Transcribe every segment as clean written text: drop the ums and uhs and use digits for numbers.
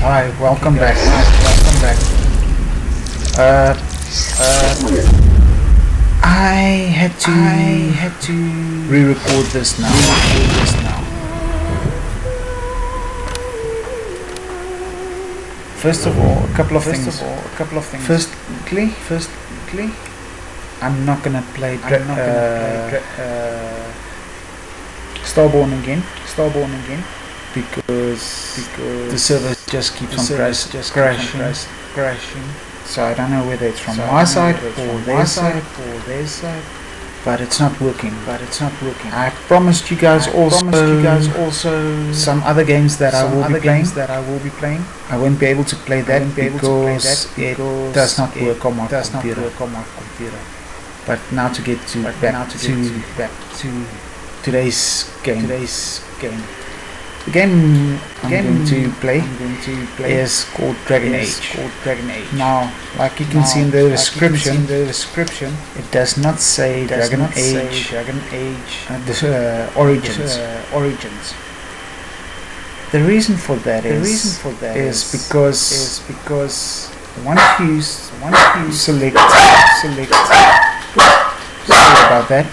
Hi, welcome back. Welcome back. I had to re-record this now. First of all, a couple of things. Firstly, I'm not gonna play Starborn again. Because the server just keeps on crashing. So I don't know whether it's from my side or their side, but it's not working. I promised you guys also some other games that I will be playing. I won't be able to play that because it does not work on my computer. But now to get back to today's game. The game I'm going to play is called Dragon Age. Now, like you can see in the description, it does not say Dragon Age Origins. The reason for that is because once you select. Sorry about that.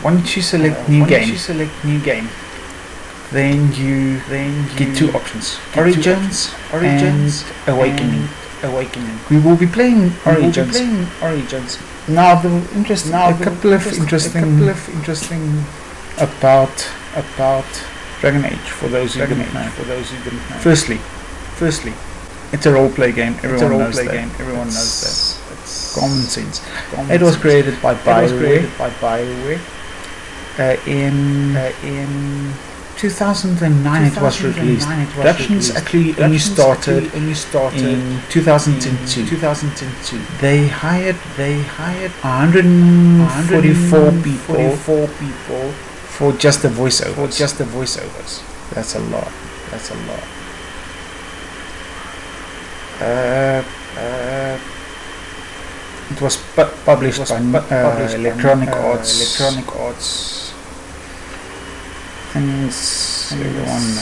Once you select new game, then you get two options: Origins and Awakening. We will be playing Origins. Now, a couple of interesting about Dragon Age for those who didn't know. Firstly, it's a role-play game. Everyone knows that. It's common sense. It was created by BioWare. In 2009 it was released. Productions actually only started in 2002. They hired 144 people for just the voiceovers. That's a lot. It was published by Electronic Arts. Things everyone.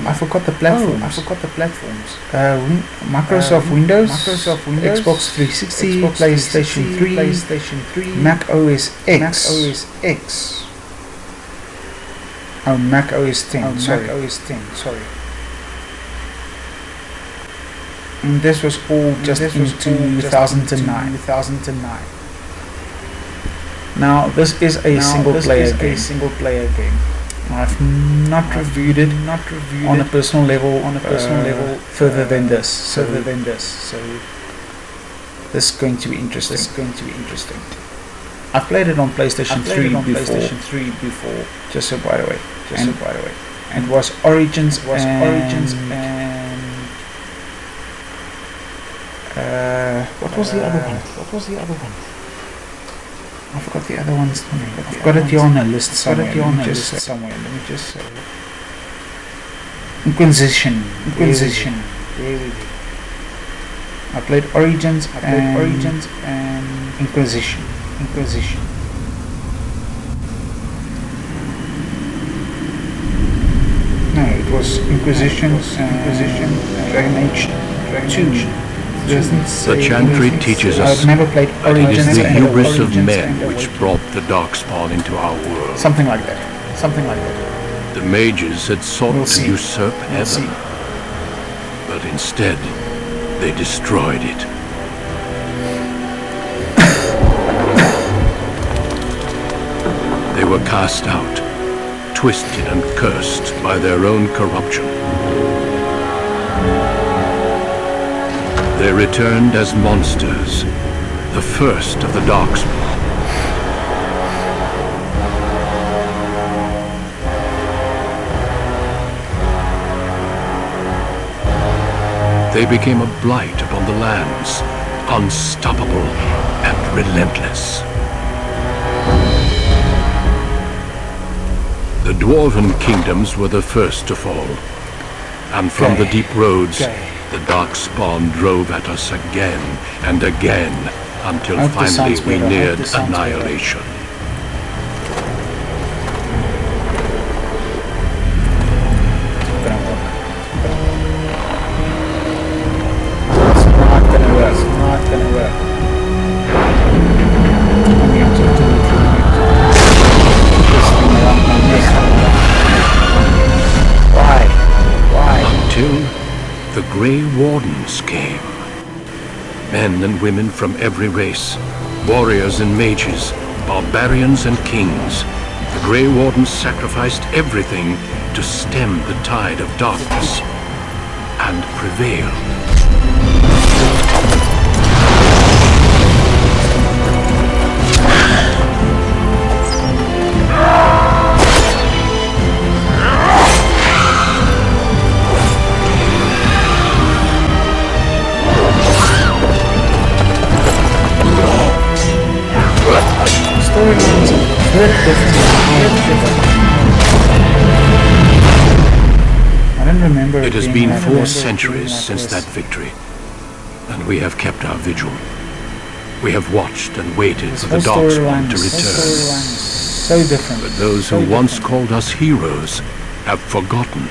I forgot the platforms. Microsoft Windows, Xbox 360, PlayStation 3, Mac OS X. Mac OS 10. Sorry. And this was all just in 2009. Now this is a single player game. I've not reviewed it on a personal level further than this. So this is going to be interesting. I've played it on PlayStation 3 before. Just so by the way. And it was Origins and what was the other one? I forgot the other ones. I've got it here on a list somewhere. Let me just say. Inquisition. There we go. I played Origins and Inquisition. No, it was Inquisition, Dragon Age 2. The Chantry teaches us never played Origins it is the hubris of Origins men which brought the Darkspawn into our world. Something like that. The mages had sought to usurp heaven, but instead they destroyed it. They were cast out, twisted and cursed by their own corruption. They returned as monsters, the first of the Darkspawn. They became a blight upon the lands, unstoppable and relentless. The dwarven kingdoms were the first to fall, and from the deep roads The darkspawn drove at us again and again until I hope this finally sounds we better. I hope neared this sounds better. annihilation. It's not gonna work. It's not gonna work. I'm going to do it right. This thing around my neck. Why? Until the Grey Wardens came. Men and women from every race, warriors and mages, barbarians and kings. The Grey Wardens sacrificed everything to stem the tide of darkness and prevailed. Storylines are very different. I don't remember. It has been 4 centuries since that victory, and we have kept our vigil. We have watched and waited for the Darkspawn to return. So different. But those who once called us heroes have forgotten.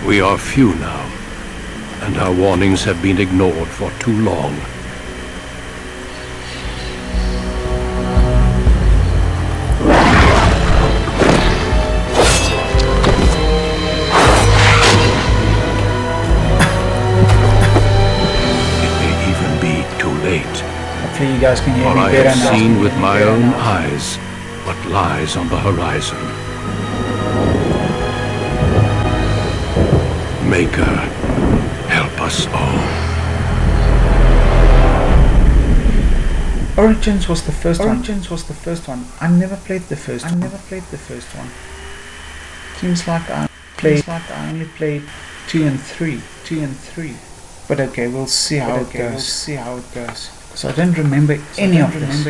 We are few now, and our warnings have been ignored for too long. Hopefully you guys can hear For me I better have now. seen with my own eyes what lies on the horizon. Maker, help us all. Origins was the first one. I never played the first one. Seems like I only played 2 and 3. But okay, we'll see how it goes. So I don't remember any of this.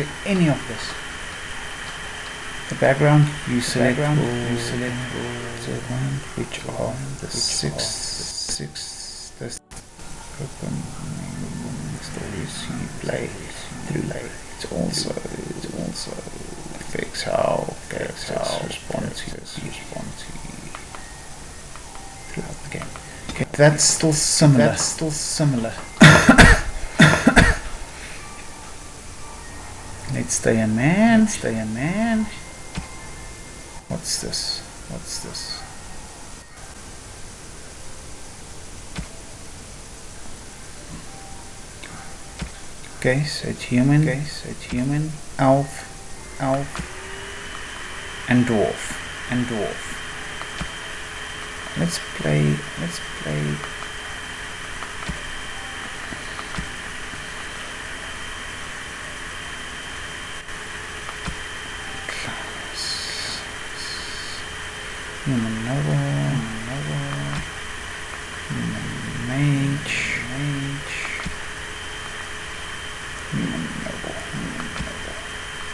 The background you select which are the six open stories you play through. It also affects how characters respond to throughout the game. Okay, that's still similar. Let's stay in man. What's this? Okay, so it's human, elf, and dwarf. Let's play human noble, human mage, human noble,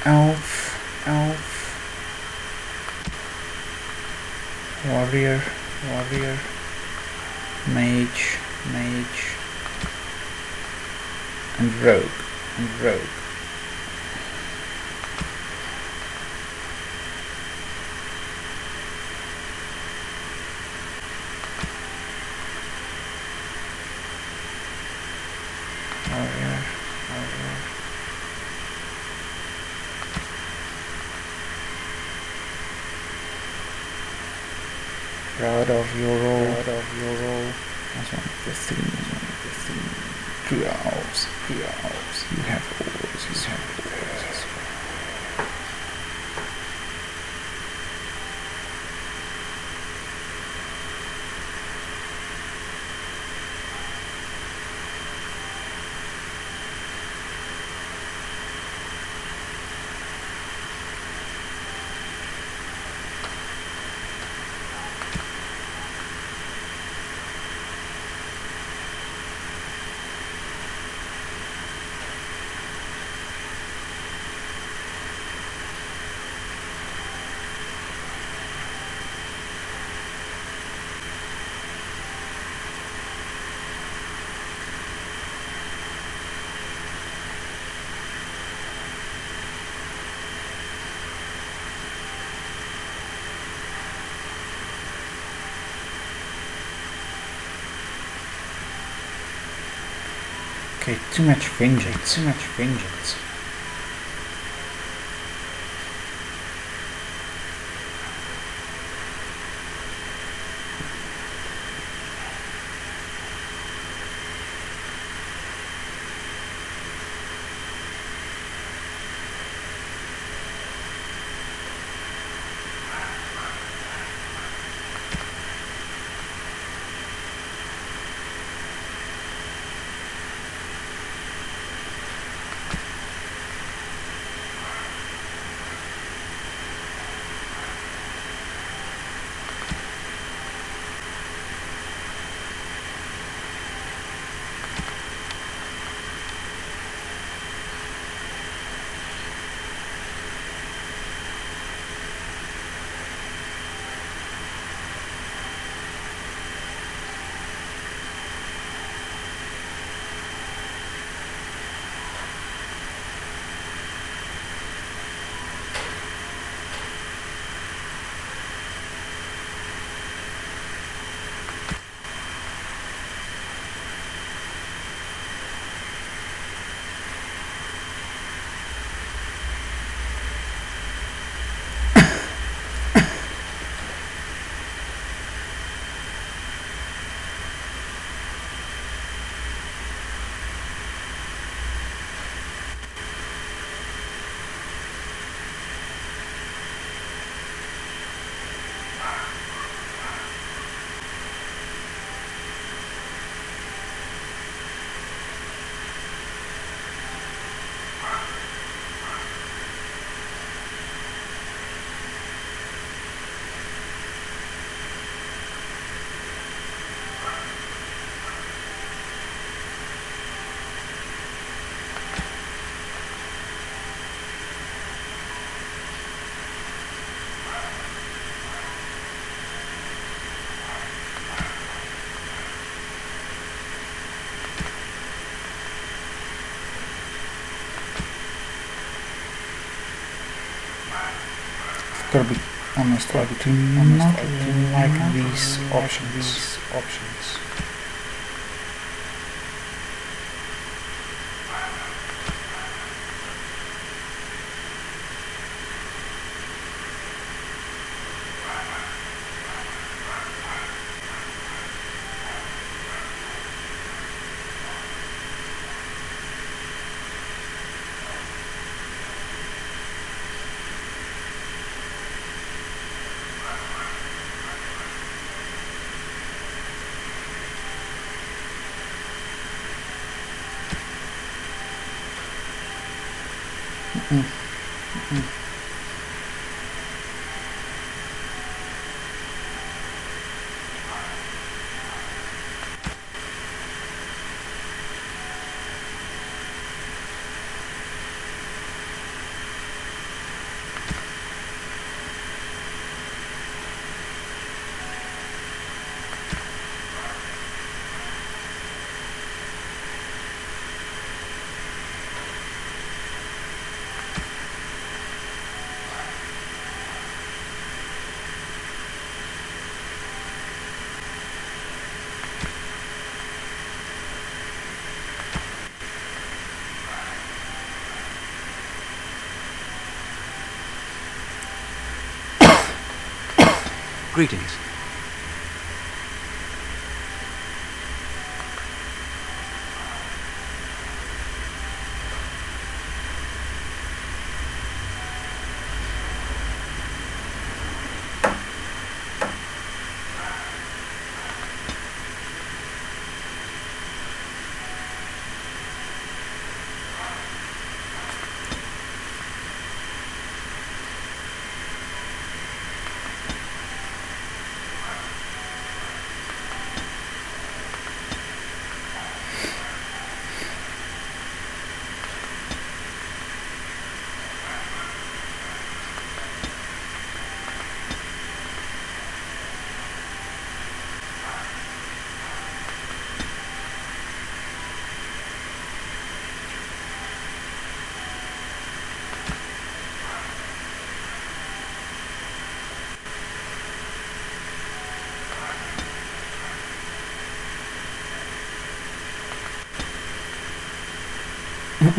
elf, warrior, mage, and rogue. Proud of your role. That's one of the things. True elves. You have always. Okay, too much vengeance. Too much vengeance. Gotta be honest, I do not like these options. Greetings. No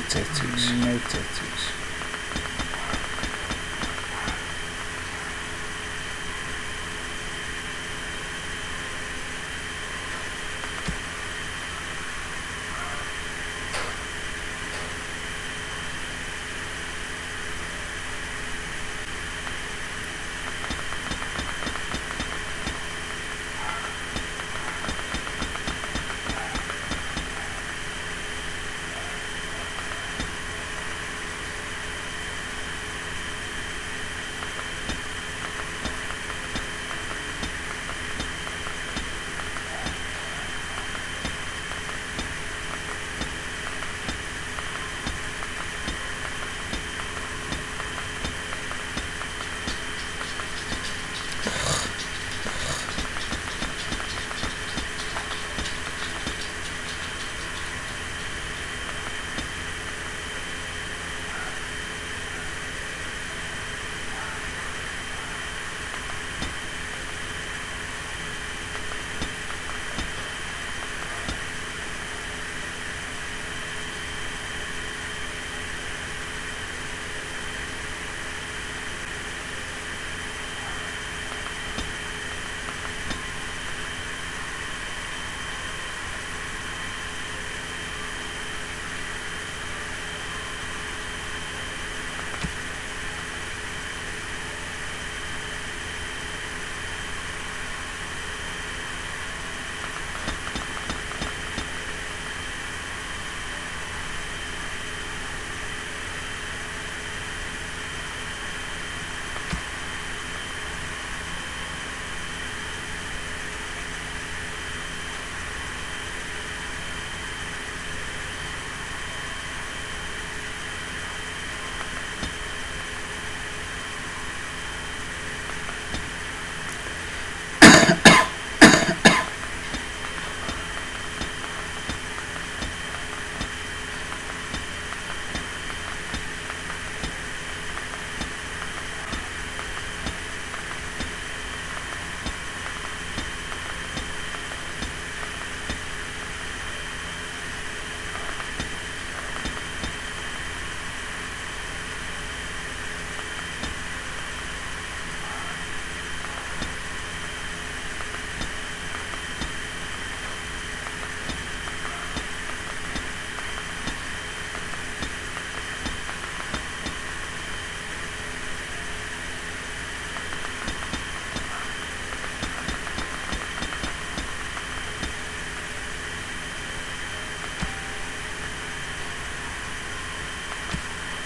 tattoos. No tattoos.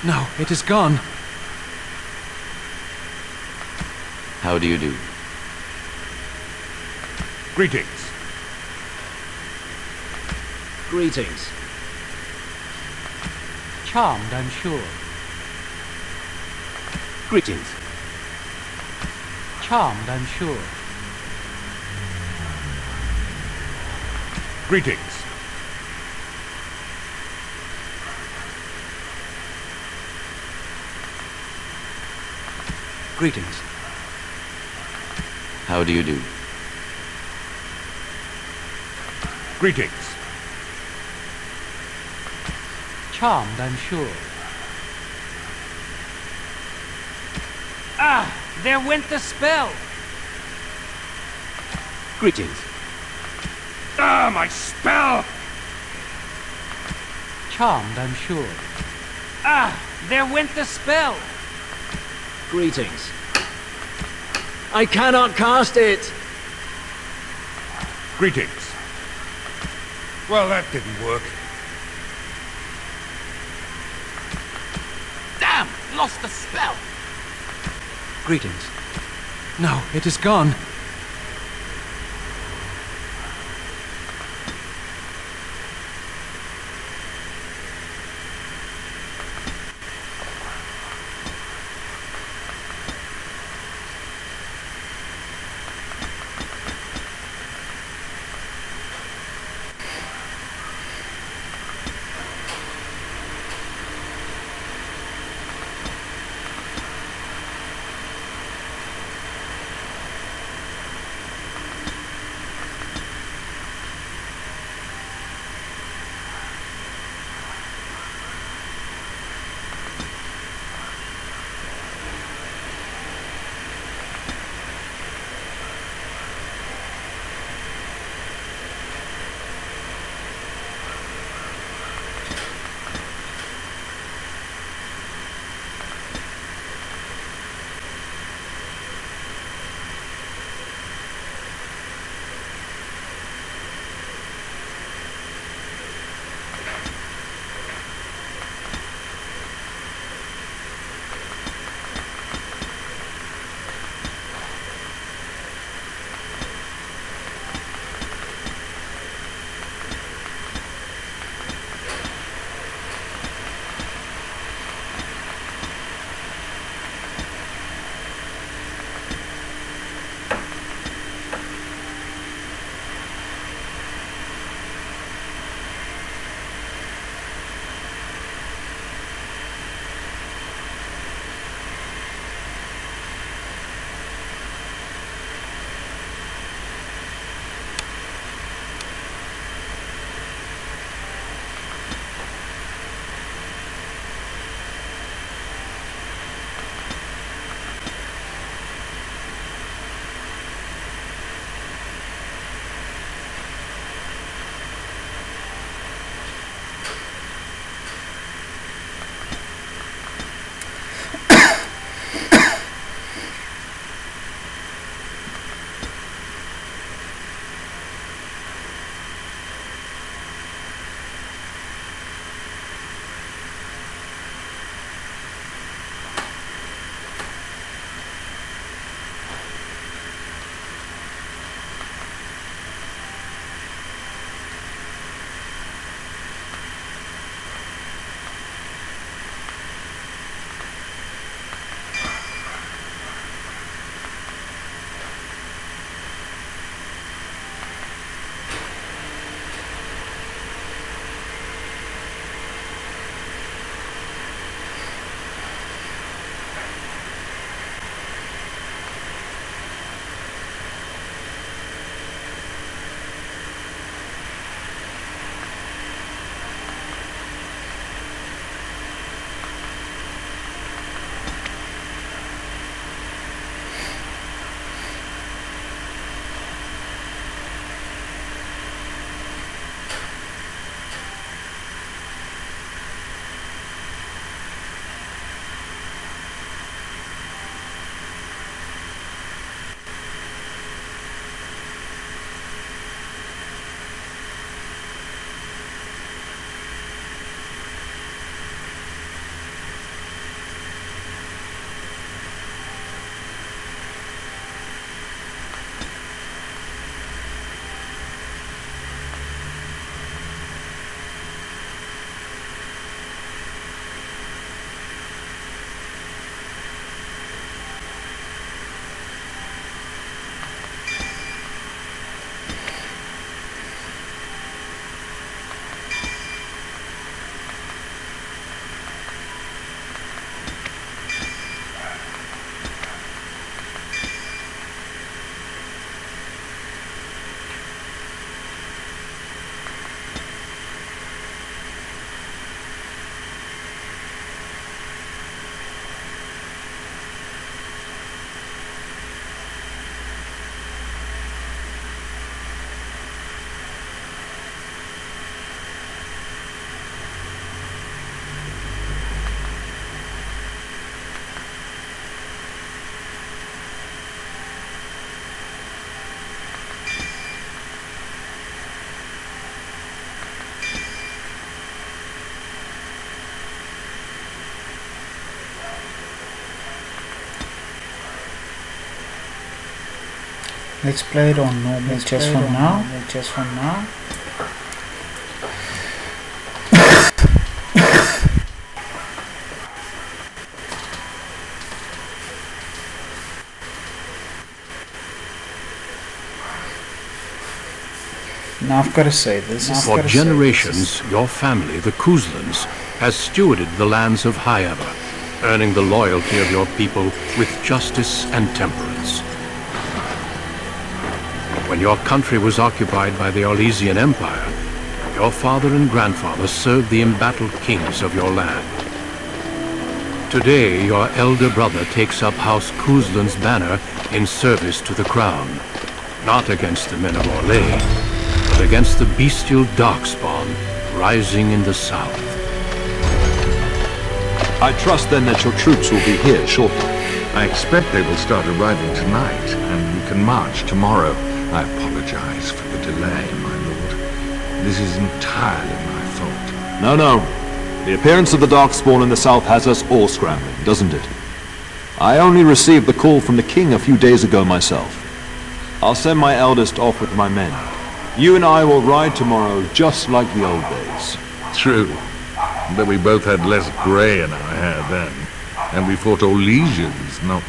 No, it is gone. How do you do? Greetings. Greetings. Charmed, I'm sure. Greetings. Charmed, I'm sure. Greetings. Greetings. How do you do? Greetings. Charmed, I'm sure. Ah! There went the spell! Greetings. Ah, my spell! Charmed, I'm sure. Ah! There went the spell! Greetings. I cannot cast it! Greetings. Well, that didn't work. Damn! Lost the spell! Greetings. No, it is gone. Let's play it on normal just for now. Just for now. Now I've got to say this. For generations, your family, the Kuzlans, has stewarded the lands of Highever, earning the loyalty of your people with justice and temperance. When your country was occupied by the Orlesian Empire, your father and grandfather served the embattled kings of your land. Today, your elder brother takes up House Kuzlan's banner in service to the crown, not against the men of Orlais, but against the bestial darkspawn rising in the south. I trust then that your troops will be here shortly. I expect they will start arriving tonight, and we can march tomorrow. I apologize for the delay, my lord. This is entirely my fault. No. The appearance of the Darkspawn in the south has us all scrambling, doesn't it? I only received the call from the king a few days ago myself. I'll send my eldest off with my men. You and I will ride tomorrow just like the old days. True. But we both had less grey in our hair then. And we fought Orlesians, not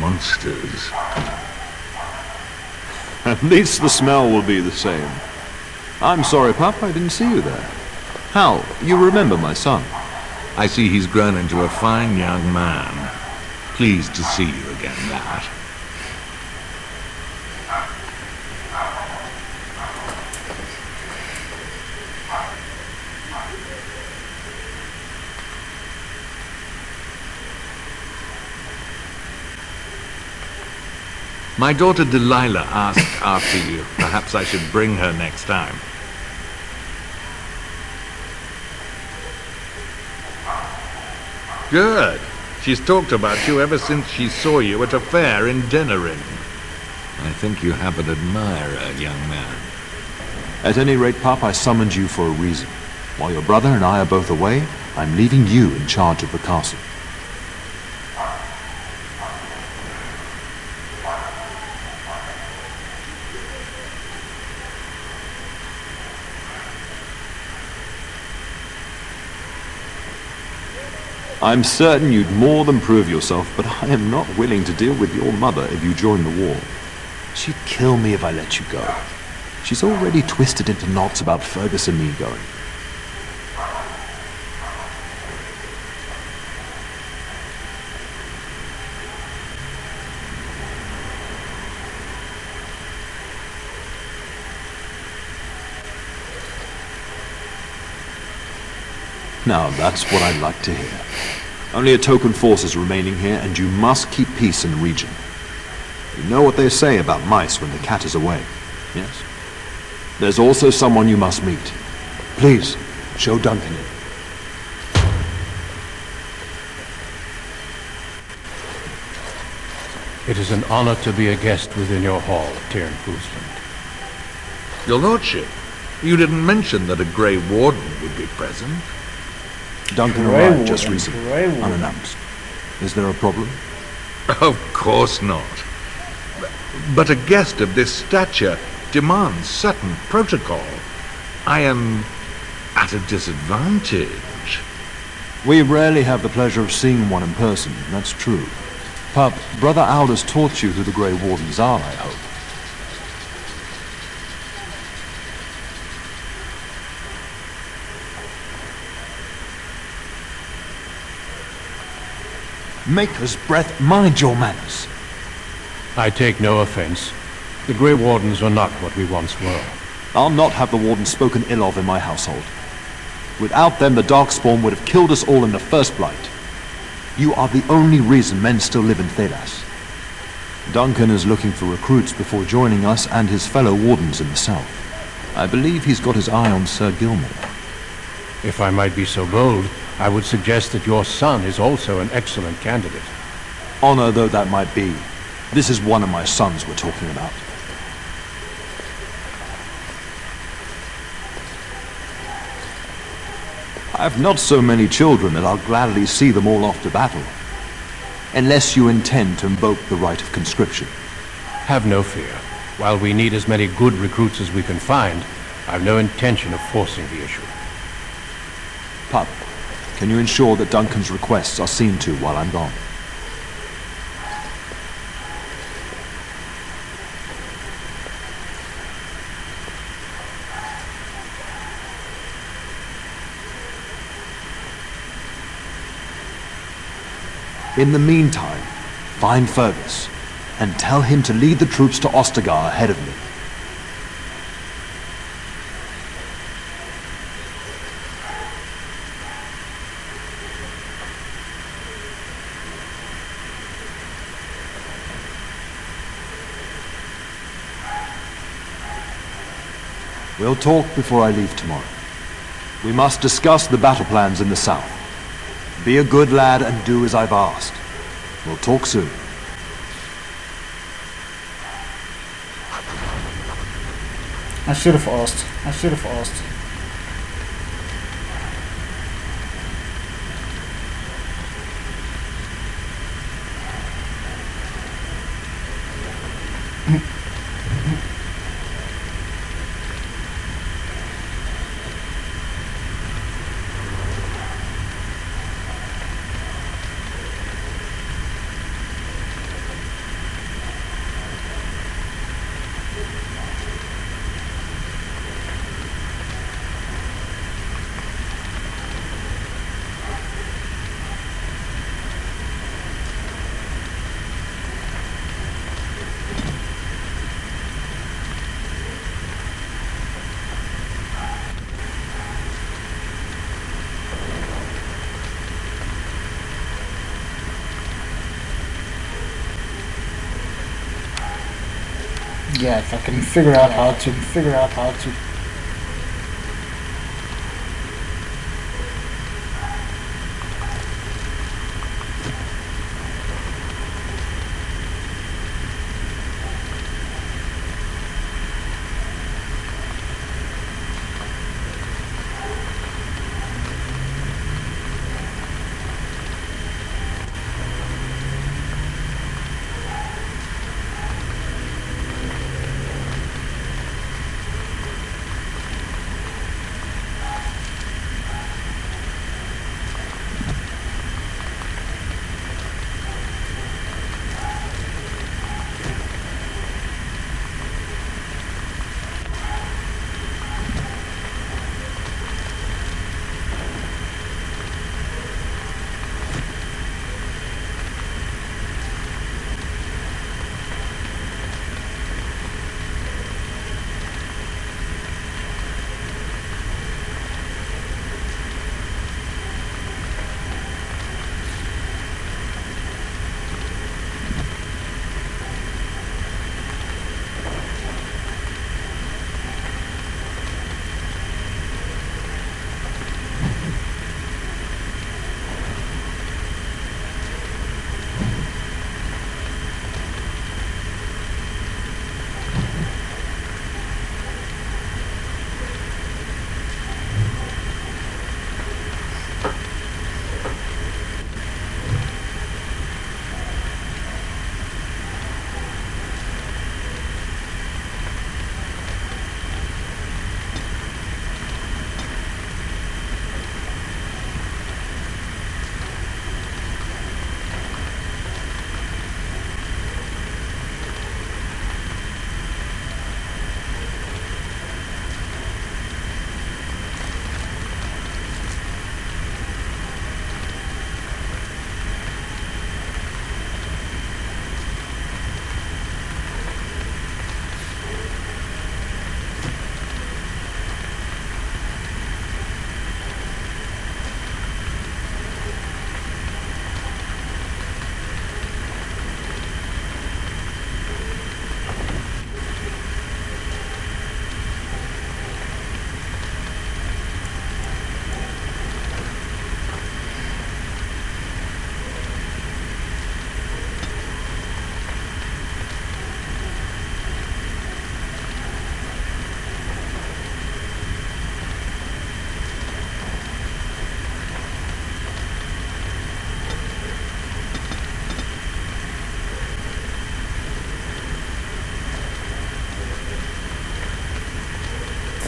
monsters. At least the smell will be the same. I'm sorry, Pup, I didn't see you there. Hal, you remember my son? I see he's grown into a fine young man. Pleased to see you again, lad. My daughter Delilah asked after you. Perhaps I should bring her next time. Good. She's talked about you ever since she saw you at a fair in Denerin. I think you have an admirer, young man. At any rate, Pup, I summoned you for a reason. While your brother and I are both away, I'm leaving you in charge of the castle. I'm certain you'd more than prove yourself, but I am not willing to deal with your mother if you join the war. She'd kill me if I let you go. She's already twisted into knots about Fergus and me going. Now, that's what I'd like to hear. Only a token force is remaining here, and you must keep peace in the region. You know what they say about mice when the cat is away, yes? There's also someone you must meet. Please, show Duncan in. It is an honor to be a guest within your hall, Tyrn Kuzland. Your lordship, you didn't mention that a Grey Warden would be present. Duncan arrived just recently, unannounced. Is there a problem? Of course not. But a guest of this stature demands certain protocol. I am at a disadvantage. We rarely have the pleasure of seeing one in person, that's true. Pup, Brother Aldous taught you who the Grey Wardens are, I hope. Maker's breath, mind your manners. I take no offense. The Grey Wardens are not what we once were. I'll not have the Warden spoken ill of in my household. Without them, the Darkspawn would have killed us all in the first blight. You are the only reason men still live in Thedas. Duncan is looking for recruits before joining us and his fellow Wardens in the south. I believe he's got his eye on Sir Gilmore. If I might be so bold, I would suggest that your son is also an excellent candidate. Honor though that might be, this is one of my sons we're talking about. I've not so many children that I'll gladly see them all off to battle. Unless you intend to invoke the right of conscription. Have no fear. While we need as many good recruits as we can find, I've no intention of forcing the issue. Pup, can you ensure that Duncan's requests are seen to while I'm gone? In the meantime, find Fergus, and tell him to lead the troops to Ostagar ahead of me. We'll talk before I leave tomorrow. We must discuss the battle plans in the south. Be a good lad and do as I've asked. We'll talk soon. I should have asked. I should have asked. Yeah, if I can figure out how to.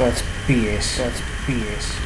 That's BS. That's BS.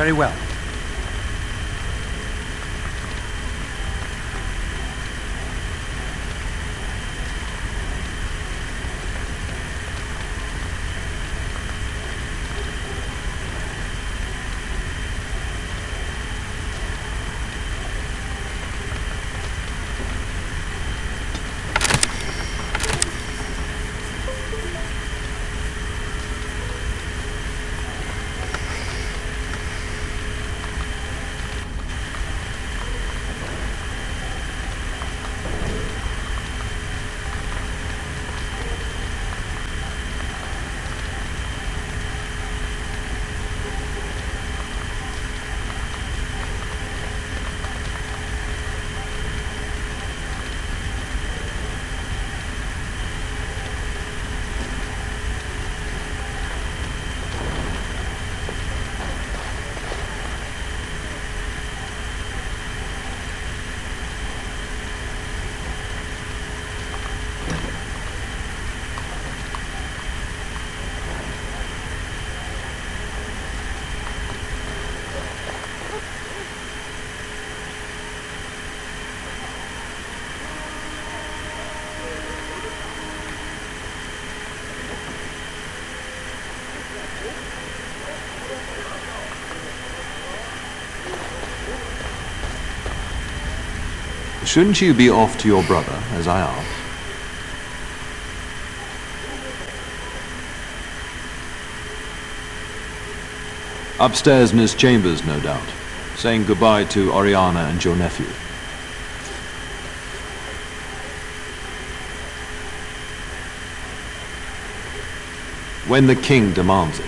Very well. Shouldn't you be off to your brother, as I asked? Upstairs in his chambers, no doubt, saying goodbye to Oriana and your nephew. When the king demands it.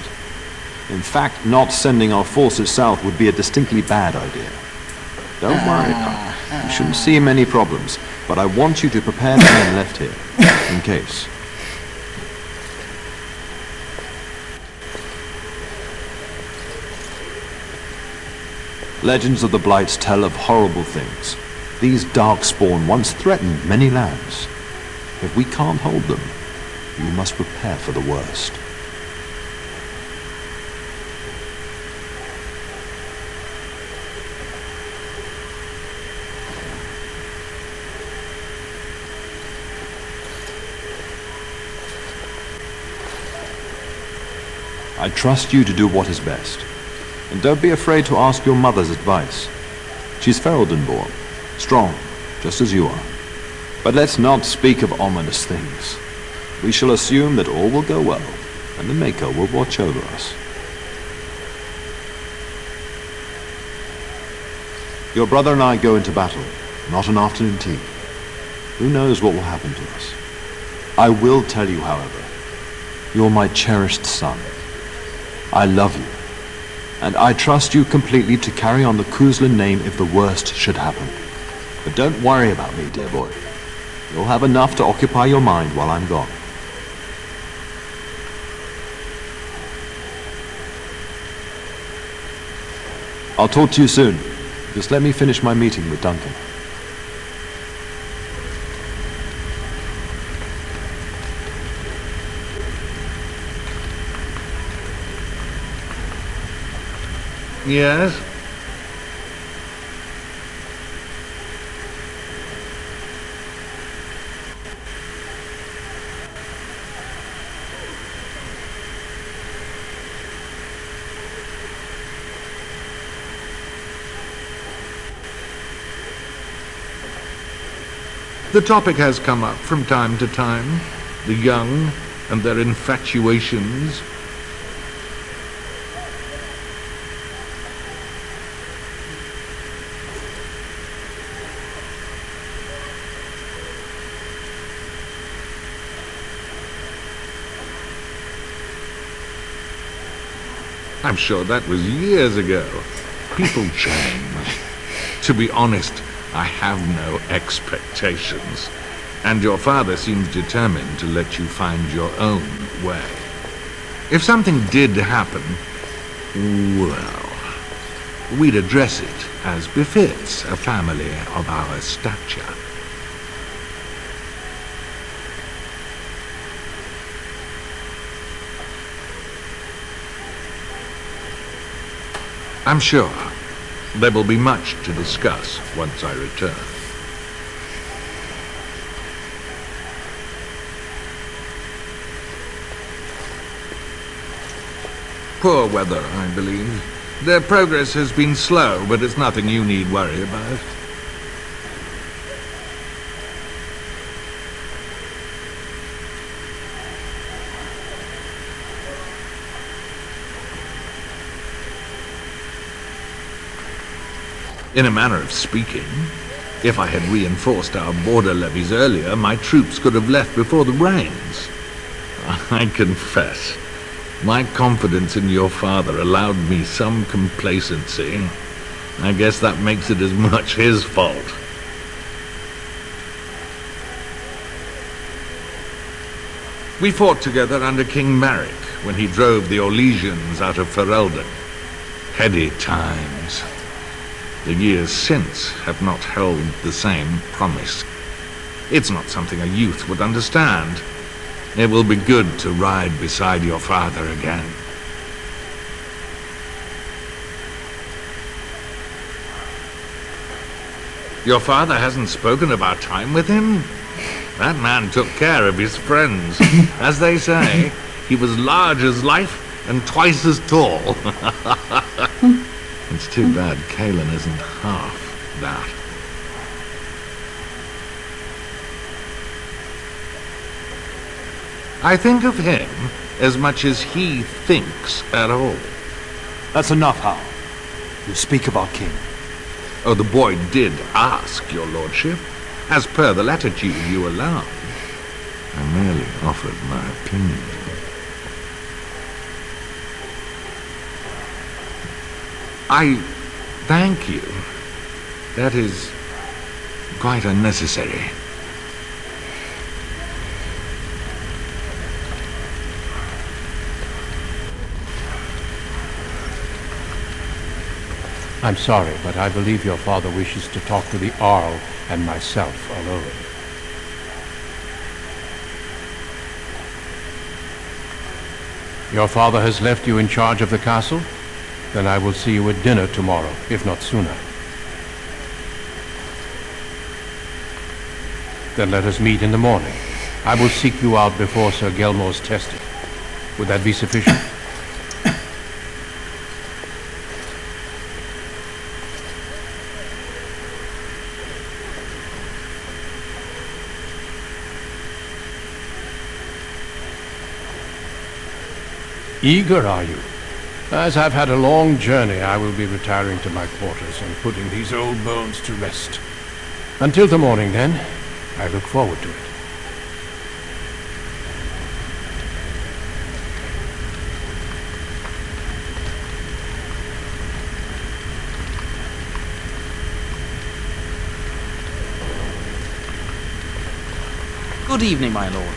In fact, not sending our forces south would be a distinctly bad idea. Don't worry, pal. You shouldn't see many problems, but I want you to prepare the men left here, in case. Legends of the Blights tell of horrible things. These Darkspawn once threatened many lands. If we can't hold them, you must prepare for the worst. I trust you to do what is best. And don't be afraid to ask your mother's advice. She's Ferelden born, strong, just as you are. But let's not speak of ominous things. We shall assume that all will go well, and the Maker will watch over us. Your brother and I go into battle, not an afternoon tea. Who knows what will happen to us? I will tell you, however, you're my cherished son. I love you, and I trust you completely to carry on the Kuzlin name if the worst should happen. But don't worry about me, dear boy. You'll have enough to occupy your mind while I'm gone. I'll talk to you soon. Just let me finish my meeting with Duncan. Yes? The topic has come up from time to time. The young and their infatuations. I'm sure that was years ago. People change. To be honest, I have no expectations. And your father seems determined to let you find your own way. If something did happen, well, we'd address it as befits a family of our stature. I'm sure there will be much to discuss once I return. Poor weather, I believe. Their progress has been slow, but it's nothing you need worry about. In a manner of speaking, if I had reinforced our border levies earlier, my troops could have left before the rains. I confess, my confidence in your father allowed me some complacency. I guess that makes it as much his fault. We fought together under King Maric when he drove the Orlesians out of Ferelden. Heady times. The years since have not held the same promise. It's not something a youth would understand. It will be good to ride beside your father again. Your father hasn't spoken of our time with him? That man took care of his friends. As they say, he was large as life and twice as tall. It's too bad Kalen isn't half that. I think of him as much as he thinks at all. That's enough, Hal. You speak of our king. Oh, the boy did ask, your lordship, as per the latitude you allowed. I merely offered my opinion. I thank you. That is quite unnecessary. I'm sorry, but I believe your father wishes to talk to the Arl and myself alone. Your father has left you in charge of the castle? Then I will see you at dinner tomorrow, if not sooner. Then let us meet in the morning. I will seek you out before Sir Gelmore's tested. Would that be sufficient? Eager, are you? As I've had a long journey, I will be retiring to my quarters and putting these old bones to rest. Until the morning, then, I look forward to it. Good evening, my lord.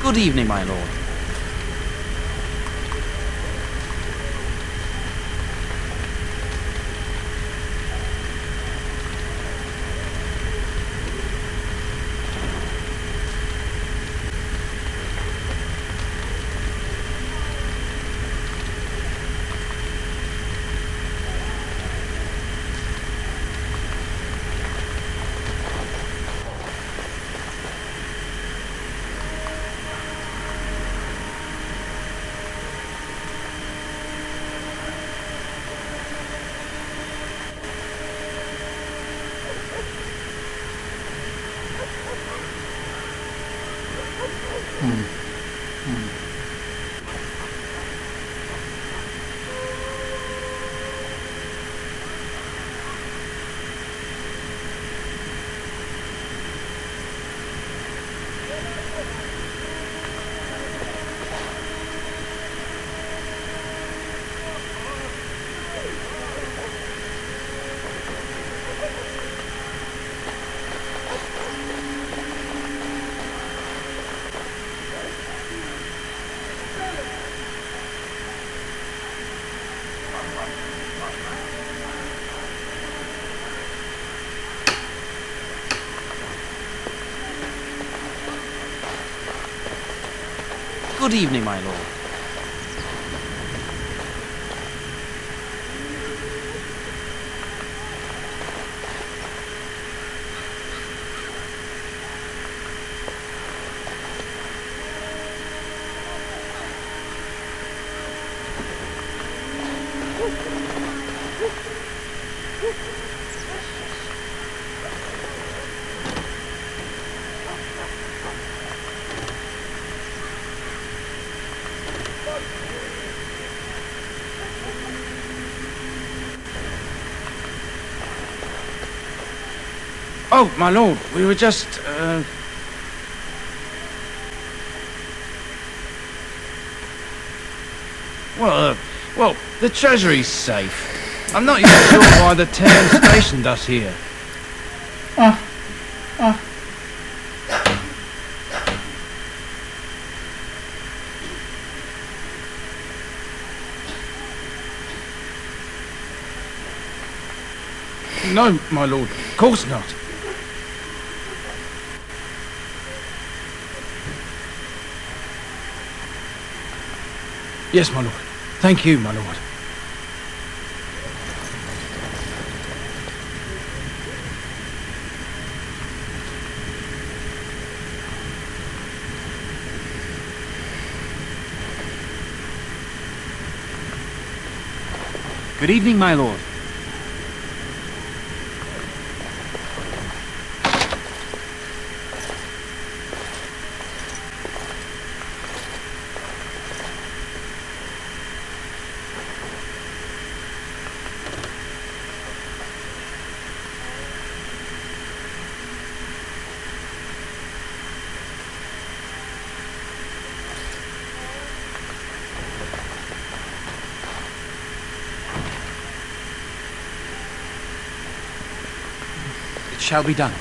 Good evening, my lord. Good evening, my lord. Oh, my lord, we were just, Well, the treasury's safe. I'm not even sure why the town stationed us here. No, my lord, of course not. Yes, my lord. Thank you, my lord. Good evening, my lord. It shall be done.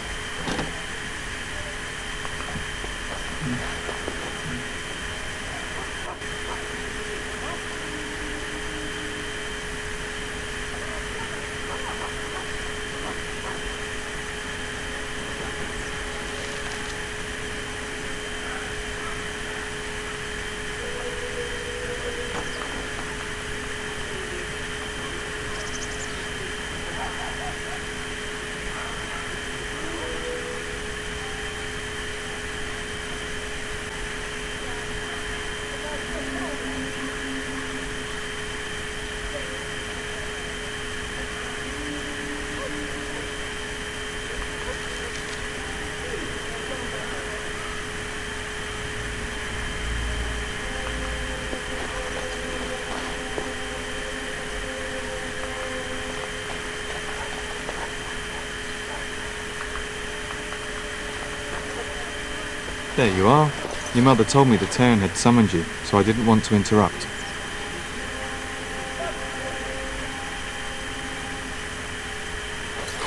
There you are. Your mother told me the town had summoned you, so I didn't want to interrupt.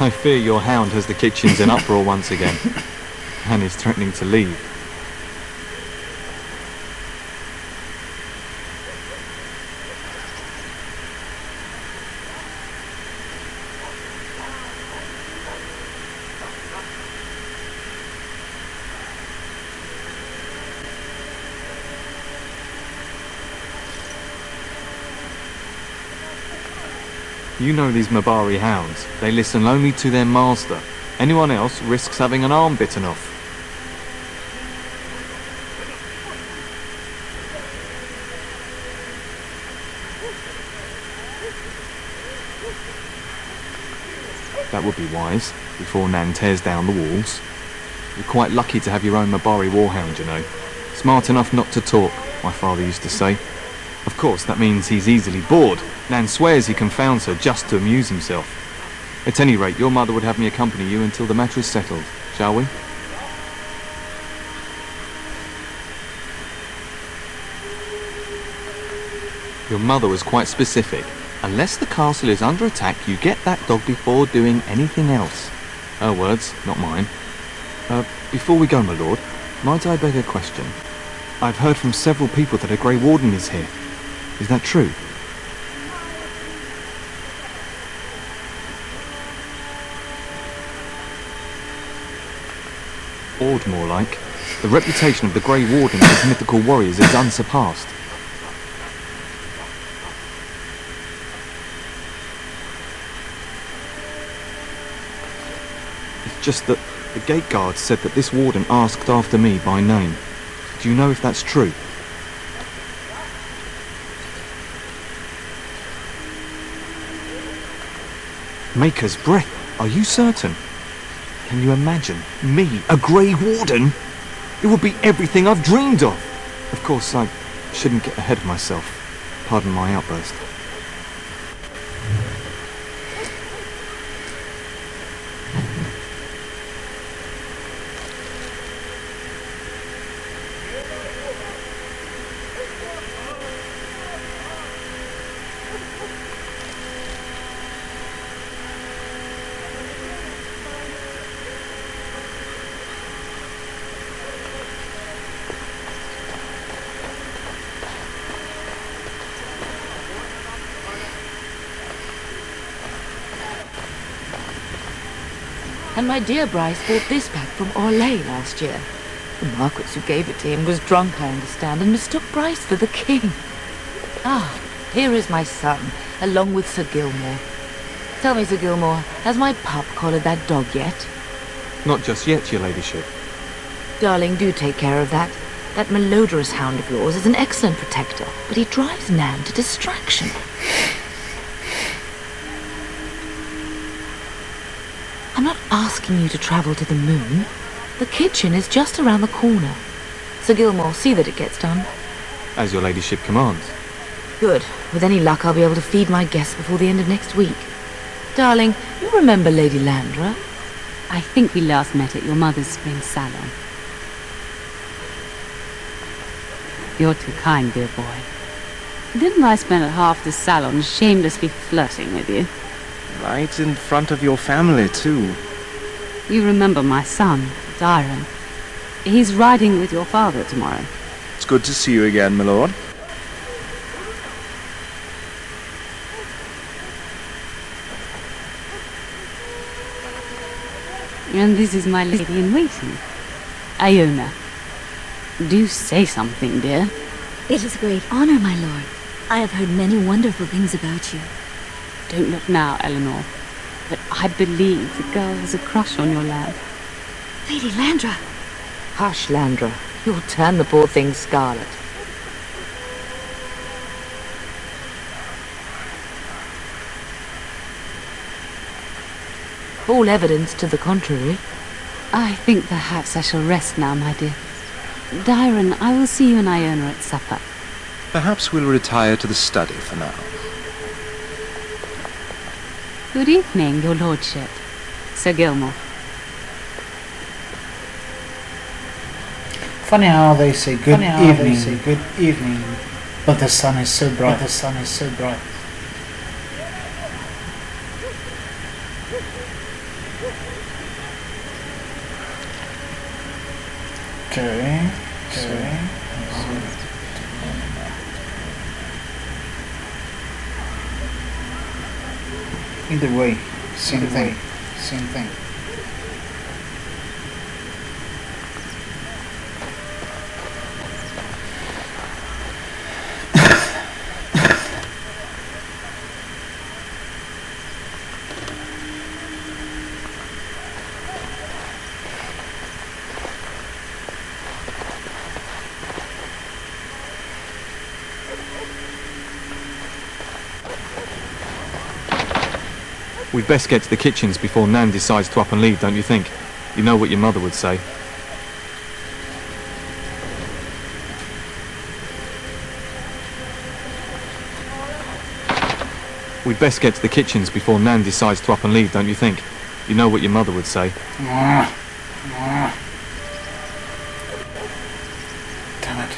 I fear your hound has the kitchens in uproar once again, and is threatening to leave. You know these Mabari hounds. They listen only to their master. Anyone else risks having an arm bitten off. That would be wise, before Nan tears down the walls. You're quite lucky to have your own Mabari warhound, you know. Smart enough not to talk, my father used to say. Of course, that means he's easily bored. Nan swears he confounds her just to amuse himself. At any rate, your mother would have me accompany you until the matter is settled, shall we? Your mother was quite specific. Unless the castle is under attack, you get that dog before doing anything else. Her words, not mine. Before we go, my lord, might I beg a question? I've heard from several people that a Grey Warden is here. Is that true? Awed, more like. The reputation of the Grey Wardens as mythical warriors is unsurpassed. It's just that the gate guard said that this warden asked after me by name. Do you know if that's true? Maker's breath, are you certain? Can you imagine? Me, a Grey Warden? It would be everything I've dreamed of. Of course, I shouldn't get ahead of myself. Pardon my outburst. And my dear Bryce bought this back from Orlais last year. The Marquis who gave it to him was drunk, I understand, and mistook Bryce for the king. Ah, here is my son, along with Sir Gilmore. Tell me, Sir Gilmore, has my pup collared that dog yet? Not just yet, your ladyship. Darling, do take care of that. That malodorous hound of yours is an excellent protector, but he drives Nan to distraction. I'm not asking you to travel to the moon. The kitchen is just around the corner. Sir Gilmore, see that it gets done. As your ladyship commands. Good. With any luck, I'll be able to feed my guests before the end of next week. Darling, you remember Lady Landra? I think we last met at your mother's spring salon. You're too kind, dear boy. Didn't I spend half the salon shamelessly flirting with you? Right in front of your family, too. You remember my son, Dyron. He's riding with your father tomorrow. It's good to see you again, my lord. And this is my lady-in-waiting, Iona. Do say something, dear. It is a great honor, my lord. I have heard many wonderful things about you. Don't look now, Eleanor. But I believe the girl has a crush on your lad. Lady Landra! Hush, Landra. You'll turn the poor thing scarlet. All evidence to the contrary. I think perhaps I shall rest now, my dear. Dyron, I will see you and Iona at supper. Perhaps we'll retire to the study for now. Good evening, your lordship. Sir Gilmore. Funny how they say good evening, but the sun is so bright. Okay. Either way, same thing. We'd best get to the kitchens before Nan decides to up and leave, don't you think? You know what your mother would say. We'd best get to the kitchens before Nan decides to up and leave, don't you think? You know what your mother would say. Damn it.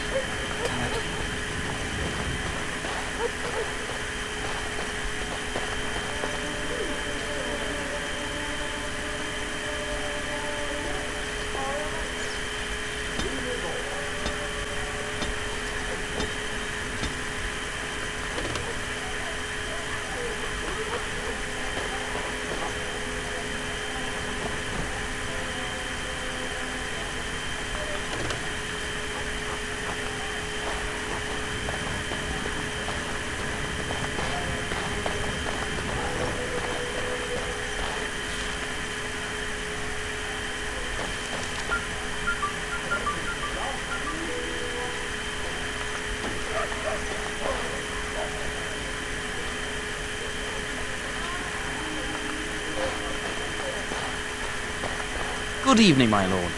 Good evening, my lord.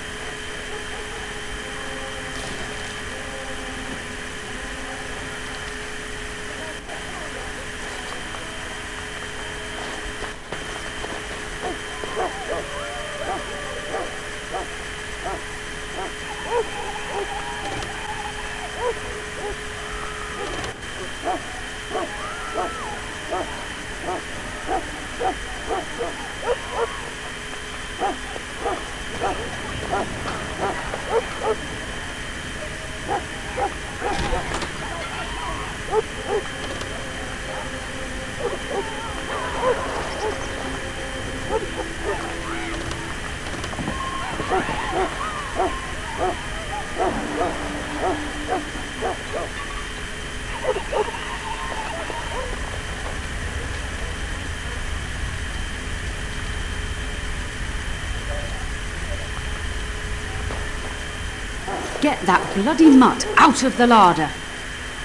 Get that bloody mutt out of the larder.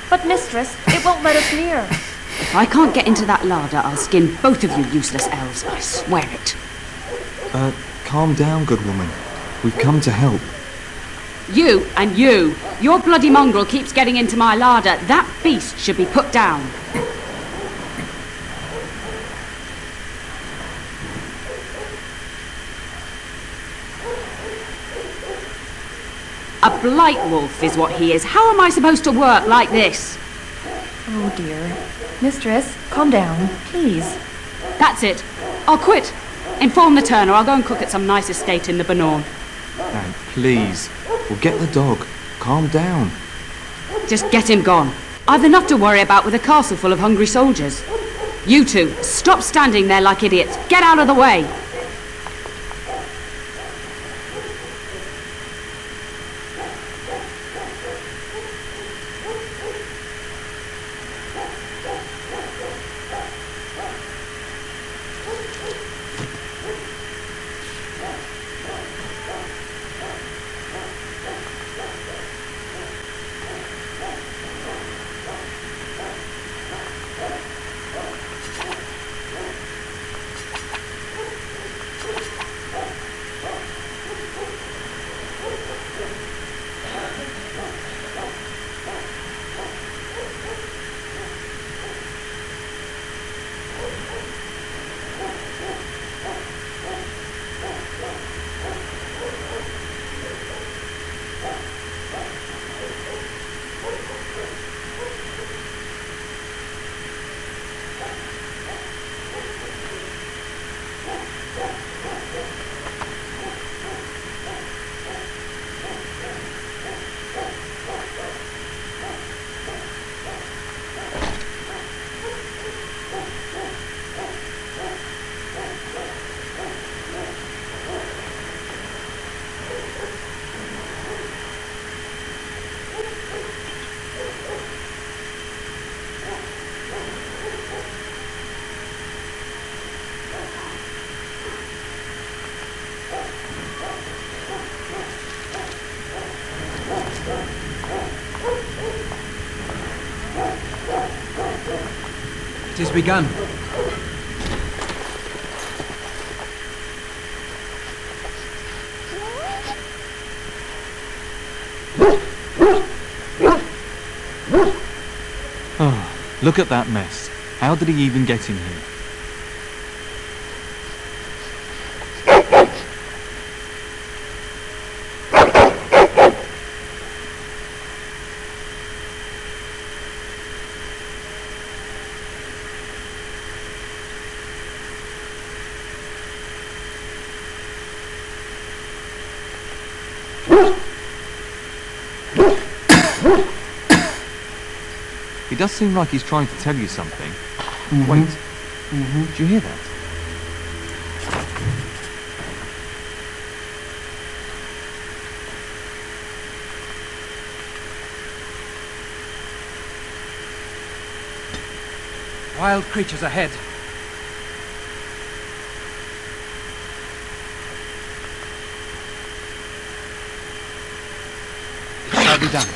But mistress, it won't let us near. If I can't get into that larder, I'll skin both of you useless elves, I swear it. Calm down, good woman. We've come to help. You and you. Your bloody mongrel keeps getting into my larder. That beast should be put down. A blight wolf is what he is. How am I supposed to work like this? Oh dear. Mistress, calm down, please. That's it. I'll quit. Inform the turner. I'll go and cook at some nice estate in the Banorn. Now, please. We'll get the dog. Calm down. Just get him gone. I've enough to worry about with a castle full of hungry soldiers. You two, stop standing there like idiots. Get out of the way. It is begun. Oh, look at that mess. How did he even get in here? He does seem like he's trying to tell you something. Wait. Did you hear that? Wild creatures ahead. It shall be done.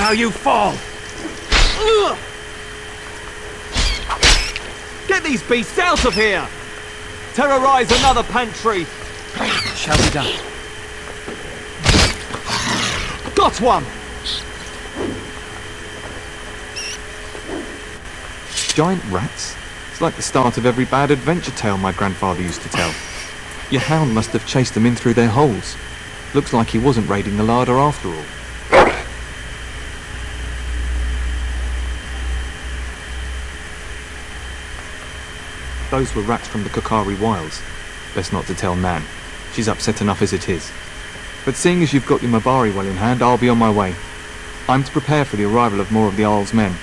how you fall! Get these beasts out of here! Terrorize another pantry! Shall be done. Got one! Giant rats? It's like the start of every bad adventure tale my grandfather used to tell. Your hound must have chased them in through their holes. Looks like he wasn't raiding the larder after all. Those were rats from the Kokari Wilds. Best not to tell Nan. She's upset enough as it is. But seeing as you've got your Mabari well in hand, I'll be on my way. I'm to prepare for the arrival of more of the Isle's men.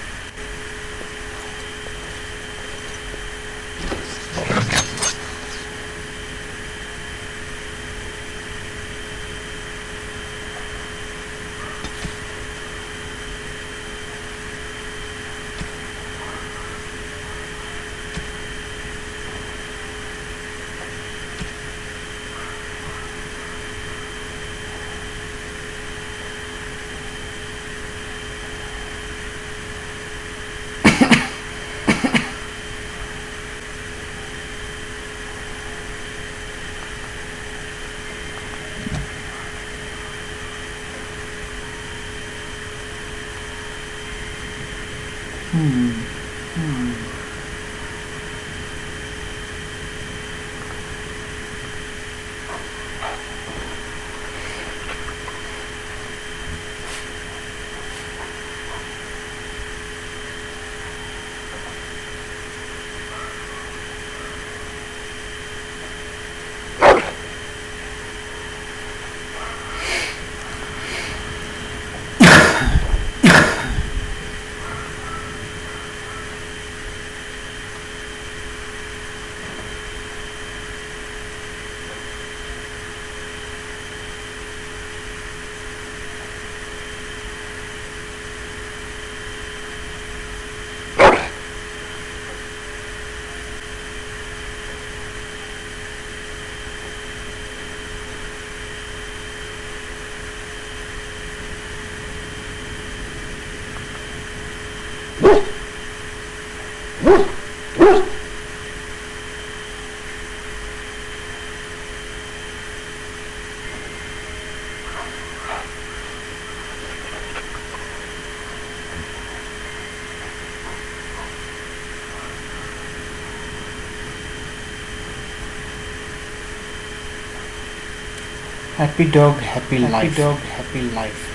Happy dog, happy life. Happy dog, happy life.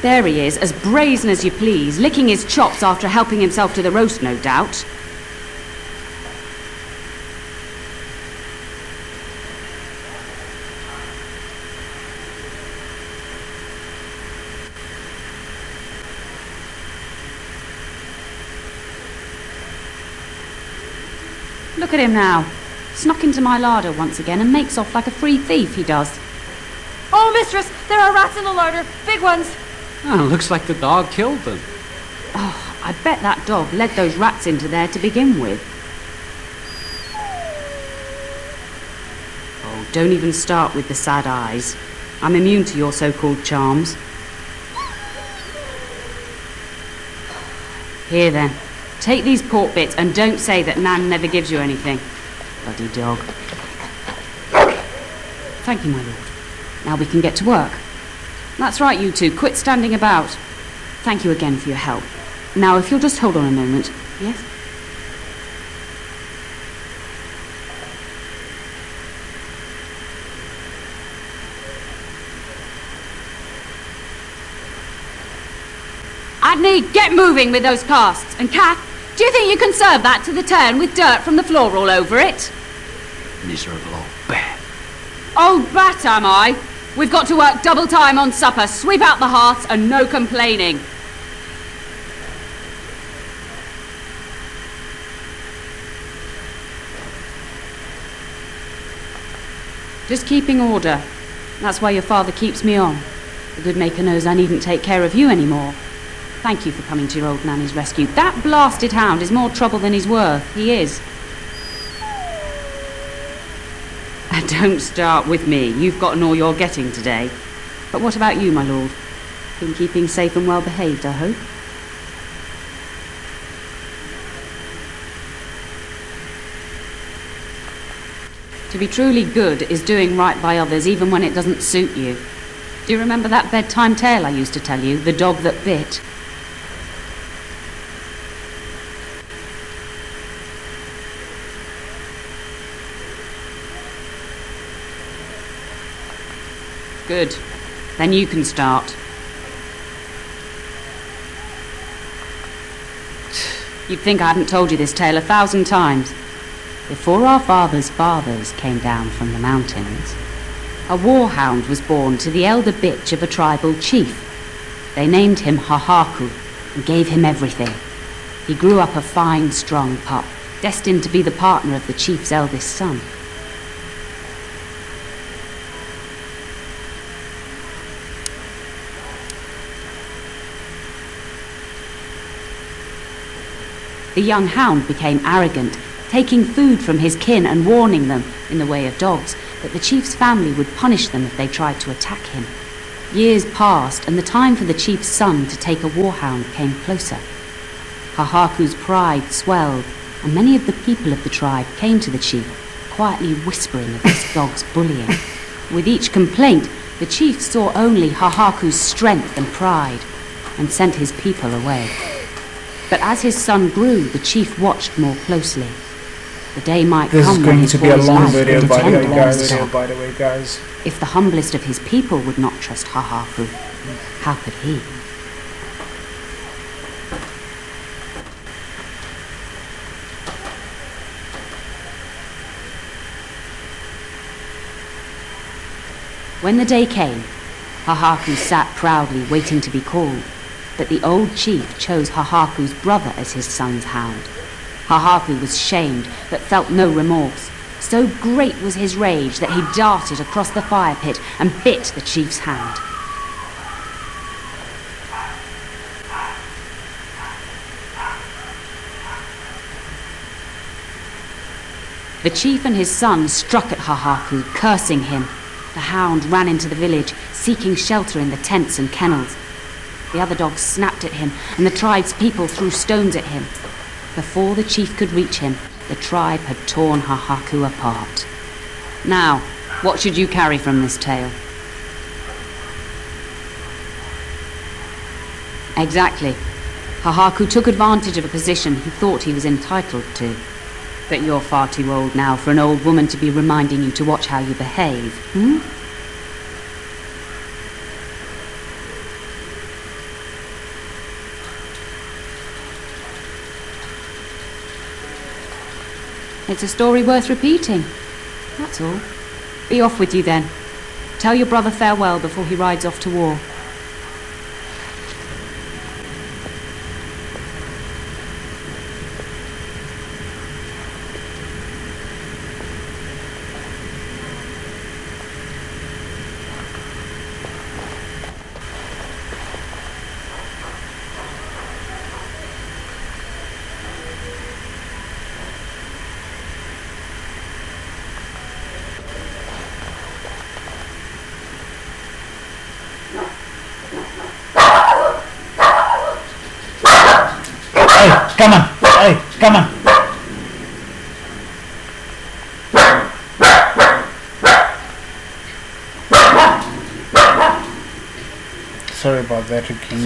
There he is, as brazen as you please, licking his chops after helping himself to the roast, no doubt. Look at him now. Snuck into my larder once again and makes off like a free thief, he does. Oh, mistress, there are rats in the larder. Big ones. Oh, looks like the dog killed them. Oh, I bet that dog led those rats into there to begin with. Oh, don't even start with the sad eyes. I'm immune to your so-called charms. Here then, take these pork bits and don't say that Nan never gives you anything. Bloody dog. Thank you, my lord. Now we can get to work. That's right, you two. Quit standing about. Thank you again for your help. Now, if you'll just hold on a moment. Yes? Adney, get moving with those casts. And Kath, do you think you can serve that to the turn with dirt from the floor all over it? Miserable old bat. Old bat, am I? We've got to work double time on supper, sweep out the hearths, and no complaining. Just keeping order. That's why your father keeps me on. The good maker knows I needn't take care of you anymore. Thank you for coming to your old nanny's rescue. That blasted hound is more trouble than he's worth. He is. Don't start with me. You've gotten all you're getting today. But what about you, my lord? Been keeping safe and well behaved, I hope? To be truly good is doing right by others even when it doesn't suit you. Do you remember that bedtime tale I used to tell you, the dog that bit? Good. Then you can start. You'd think I hadn't told you this tale 1,000 times. Before our fathers' fathers came down from the mountains, a warhound was born to the elder bitch of a tribal chief. They named him Hahaku and gave him everything. He grew up a fine, strong pup, destined to be the partner of the chief's eldest son. The young hound became arrogant, taking food from his kin and warning them, in the way of dogs, that the chief's family would punish them if they tried to attack him. Years passed, and the time for the chief's son to take a warhound came closer. Hahaku's pride swelled, and many of the people of the tribe came to the chief, quietly whispering of this dog's bullying. With each complaint, the chief saw only Hahaku's strength and pride, and sent his people away. But as his son grew, the chief watched more closely. The day might come when his boy's life would depend on this dog. by the way, guys. If the humblest of his people would not trust Hahaku, how could he? When the day came, Hahaku sat proudly waiting to be called. But the old chief chose Hahaku's brother as his son's hound. Hahaku was shamed, but felt no remorse. So great was his rage that he darted across the fire pit and bit the chief's hand. The chief and his son struck at Hahaku, cursing him. The hound ran into the village, seeking shelter in the tents and kennels. The other dogs snapped at him, and the tribe's people threw stones at him. Before the chief could reach him, the tribe had torn Hahaku apart. Now, what should you carry from this tale? Exactly. Hahaku took advantage of a position he thought he was entitled to. But you're far too old now for an old woman to be reminding you to watch how you behave, hmm? It's a story worth repeating. That's all. Be off with you then. Tell your brother farewell before he rides off to war. Come on! Hey, come on! Sorry about that, King.